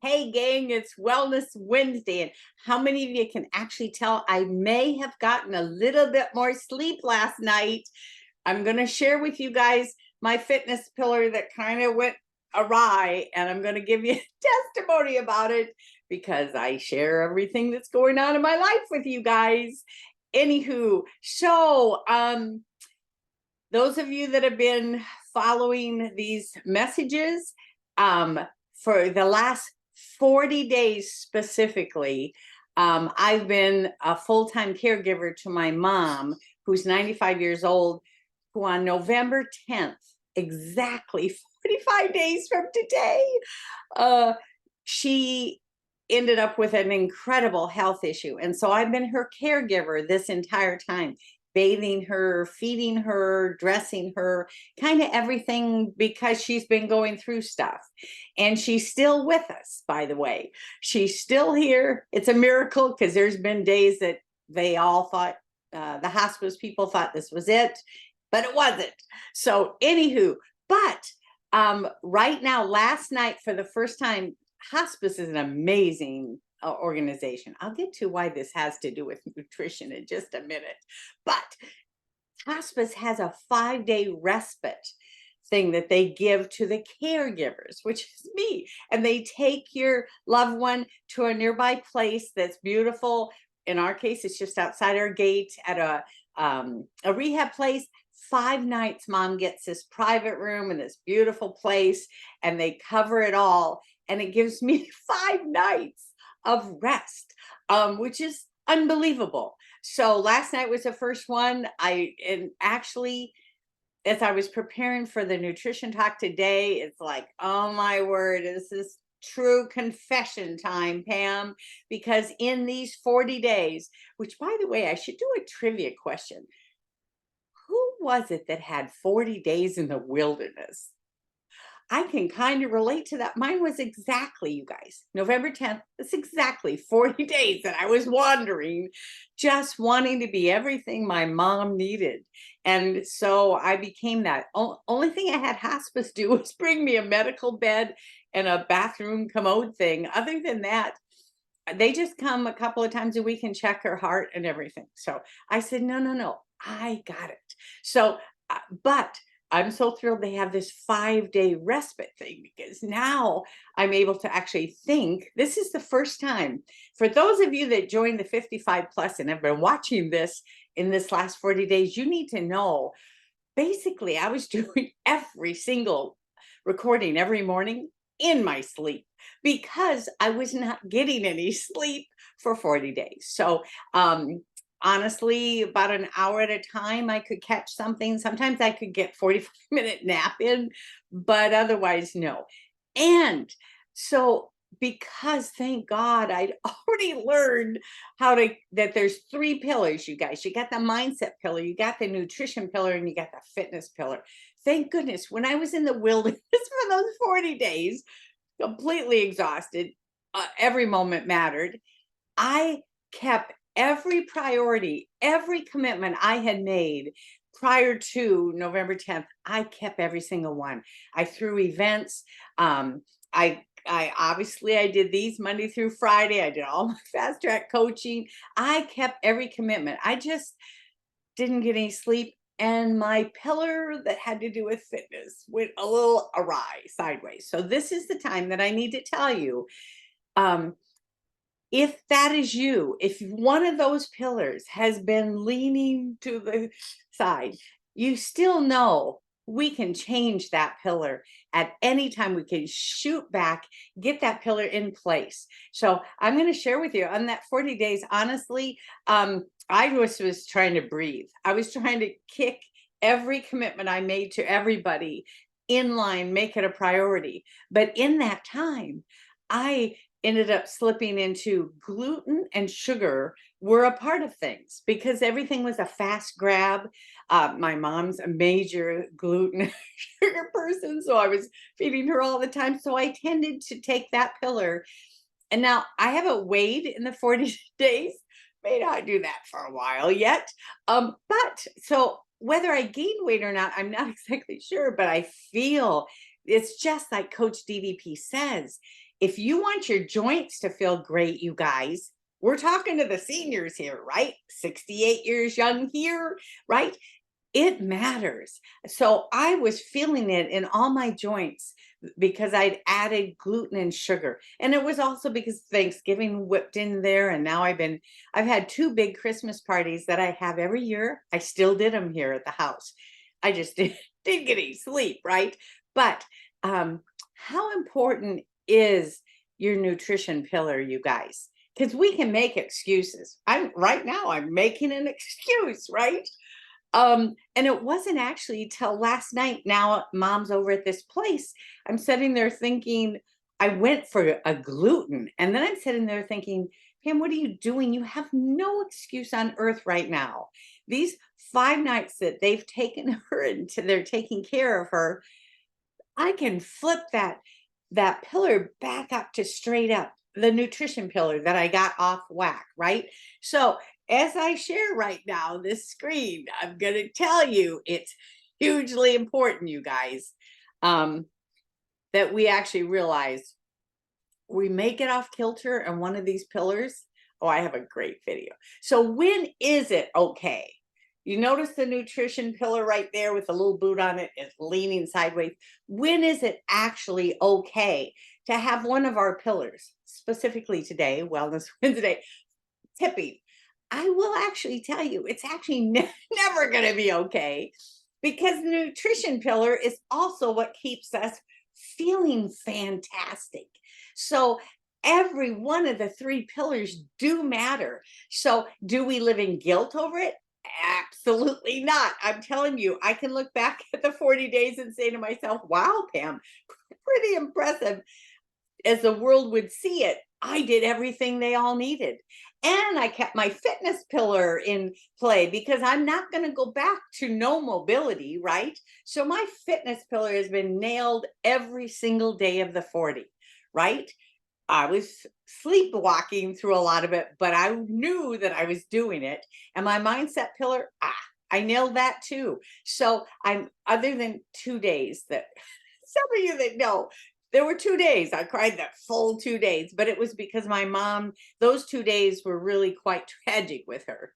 Hey, gang, it's Wellness Wednesday. And how many of you can actually tell I may have gotten a little bit more sleep last night? I'm going to share with you guys my fitness pillar that kind of went awry, and I'm going to give you testimony about it because I share everything that's going on in my life with you guys. Anywho, those of you that have been following these messages, for the last 40 days specifically, I've been a full-time caregiver to my mom, who's 95 years old, who on November 10th, exactly 45 days from today, uh, she ended up with an incredible health issue. And so I've been her caregiver this entire time, bathing her, feeding her, dressing her, kind of everything, because she's been going through stuff. And she's still with us, by the way. She's still here. It's a miracle, because there's been days that they all thought, the hospice people thought this was it, but it wasn't. So, anywho, but right now, last night, for the first time, hospice is an amazing organization. I'll get to why this has to do with nutrition in just a minute. But hospice has a 5-day respite thing that they give to the caregivers, which is me. And they take your loved one to a nearby place that's beautiful. In our case, it's just outside our gate at a rehab place. 5 nights, mom gets this private room in this beautiful place, and they cover it all. And it gives me 5 nights of rest, which is unbelievable. So last night was the first one. And actually, as I was preparing for the nutrition talk today, it's like, oh my word, this is true confession time, Pam, because in these 40 days, which by the way, I should do a trivia question. Who was it that had 40 days in the wilderness? I can kind of relate to that. Mine was exactly, you guys, November 10th. It's exactly 40 days that I was wandering, just wanting to be everything my mom needed. And so I became that. Only thing I had hospice do was bring me a medical bed and a bathroom commode thing. Other than that, they just come a couple of times a week and check her heart and everything. So I said, no, no, no, I got it. So, but I'm so thrilled they have this 5-day respite thing, because now I'm able to actually think. This is the first time for those of you that joined the 55 plus and have been watching this in this last 40 days, you need to know, basically I was doing every single recording every morning in my sleep, because I was not getting any sleep for 40 days. So, honestly, about an hour at a time, I could catch something. Sometimes I could get 45-minute nap in, but otherwise, no. And so, because thank God I'd already learned that there's 3 pillars, you guys. You got the mindset pillar, you got the nutrition pillar, and you got the fitness pillar. Thank goodness, when I was in the wilderness for those 40 days, completely exhausted, every moment mattered. I kept every priority, every commitment I had made prior to November 10th. I kept every single one. I threw events. I obviously I did these Monday through Friday. I did all my fast track coaching. I kept every commitment. I just didn't get any sleep, and my pillar that had to do with fitness went a little awry, sideways. So this is the time that I need to tell you, um, if that is you, if one of those pillars has been leaning to the side, you still know we can change that pillar at any time. We can shoot back, get that pillar in place. So I'm going to share with you on that 40 days. Honestly, I was trying to breathe. I was trying to kick every commitment I made to everybody in line, make it a priority. But in that time, I ended up slipping into gluten and sugar were a part of things, because everything was a fast grab. My mom's a major gluten sugar person, so I was feeding her all the time. So I tended to take that pillar. And now I haven't weighed in the 40 days, may not do that for a while yet. But so whether I gained weight or not, I'm not exactly sure, but I feel it's just like Coach DDP says. if you want your joints to feel great, you guys, we're talking to the seniors here, right? 68 years young here, right? It matters. So I was feeling it in all my joints because I'd added gluten and sugar. And it was also because Thanksgiving whipped in there. And now I've had 2 big Christmas parties that I have every year. I still did them here at the house. I just didn't get any sleep, right? But how important is your nutrition pillar, you guys? Because we can make excuses. Right now, I'm making an excuse, right? And it wasn't actually till last night. Now mom's over at this place. I'm sitting there thinking, I went for a gluten, and then I'm sitting there thinking, Pam, what are you doing? You have no excuse on earth right now. These 5 nights that they've taken her into, they're taking care of her. I can flip that pillar back up to straight up, the nutrition pillar that I got off whack, right? So as I share right now this screen, I'm gonna tell you it's hugely important, you guys, that we actually realize we may get off kilter on one of these pillars. Oh, I have a great video. So when is it okay? You notice the nutrition pillar right there with the little boot on it is leaning sideways. When is it actually okay to have one of our pillars, specifically today, Wellness Wednesday, tipping? I will actually tell you, it's actually never going to be okay, because the nutrition pillar is also what keeps us feeling fantastic. So every one of the 3 pillars do matter. So do we live in guilt over it? Absolutely not. I'm telling you, I can look back at the 40 days and say to myself, wow, Pam, pretty impressive. As the world would see it, I did everything they all needed. And I kept my fitness pillar in play because I'm not going to go back to no mobility, right? So my fitness pillar has been nailed every single day of the 40, right? I was sleepwalking through a lot of it, but I knew that I was doing it. And my mindset pillar, I nailed that too. So I'm, other than 2 days that some of you that know, there were 2 days I cried, that full 2 days, but it was because my mom, those 2 days were really quite tragic with her.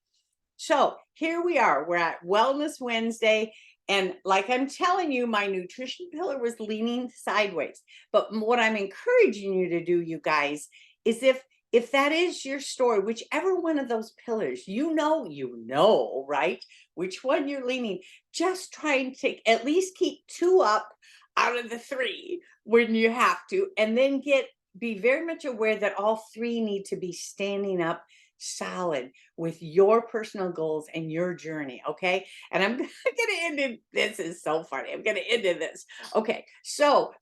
So here we are, we're at Wellness Wednesday. And like I'm telling you, my nutrition pillar was leaning sideways. But what I'm encouraging you to do, you guys, is if that is your story, whichever one of those pillars, you know, right? Which one you're leaning, just try and take, at least keep 2 up out of the 3 when you have to, and then be very much aware that all 3 need to be standing up solid with your personal goals and your journey. Okay. And I'm going to end in this is so funny. I'm going to end in this. Okay. So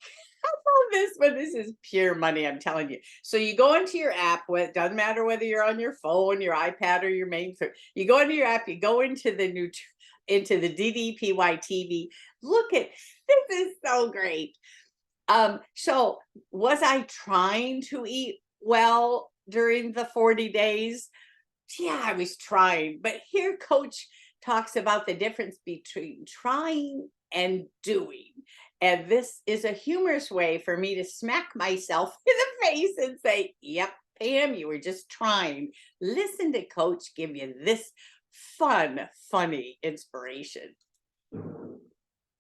this one, this is pure money, I'm telling you. So you go into your app, it doesn't matter whether you're on your phone, your iPad, or your main phone. You go into your app, you go into the DDPY TV. Look at this, is so great. So was I trying to eat well during the 40 days? Yeah, I was trying. But here Coach talks about the difference between trying and doing. And this is a humorous way for me to smack myself in the face and say, yep, Pam, you were just trying. Listen to Coach give you this fun, funny inspiration.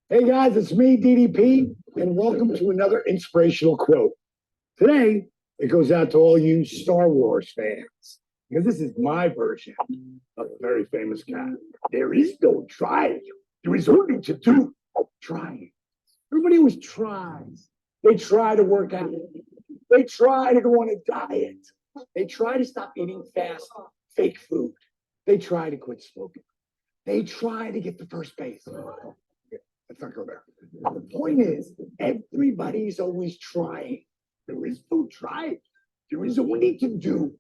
Hey guys, it's me, DDP, and welcome to another inspirational quote. Today, it goes out to all you Star Wars fans, because this is my version of a very famous guy. There is no trying. There is only to do trying. Everybody always tries. They try to work out. They try to go on a diet. They try to stop eating fast, fake food. They try to quit smoking. They try to get to first base. Let's not go there. The point is, everybody's always trying. There is no trying. There is only to do.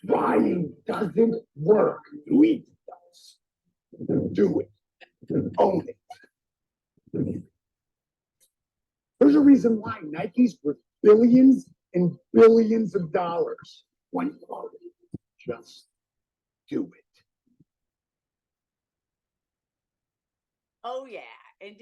Trying doesn't work. Doing does. Do it. Own it. There's a reason why Nike's worth billions and billions of dollars. One quote, just do it. Oh, yeah. And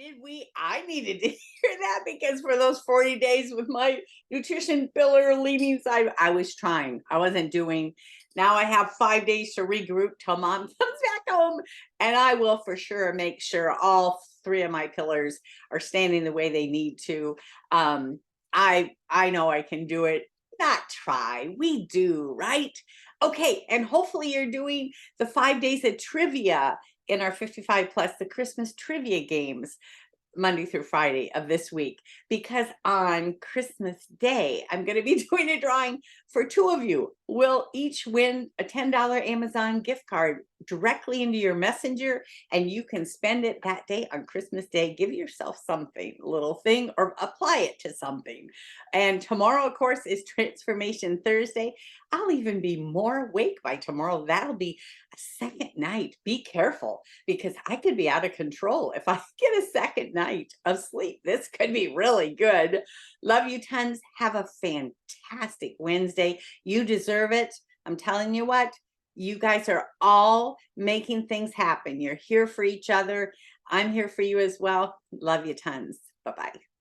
I needed to hear that because for those 40 days with my nutrition pillar leaning side, I was trying. I wasn't doing. Now I have 5 days to regroup till mom comes back home. And I will for sure make sure all three of my pillars are standing the way they need to. I know I can do it. Not try. We do, right? Okay. And hopefully you're doing the 5 days of trivia in our 55 plus, the Christmas trivia games, Monday through Friday of this week, because on Christmas Day, I'm going to be doing a drawing for two of you. We'll each win a $10 Amazon gift card directly into your messenger, and you can spend it that day on Christmas Day. Give yourself something, a little thing, or apply it to something. And tomorrow, of course, is Transformation Thursday. I'll even be more awake by tomorrow. That'll be a second night. Be careful, because I could be out of control if I get a second night of sleep. This could be really good. Love you tons. Have a fantastic Wednesday. You deserve it. I'm telling you what, you guys are all making things happen. You're here for each other. I'm here for you as well. Love you tons. Bye-bye.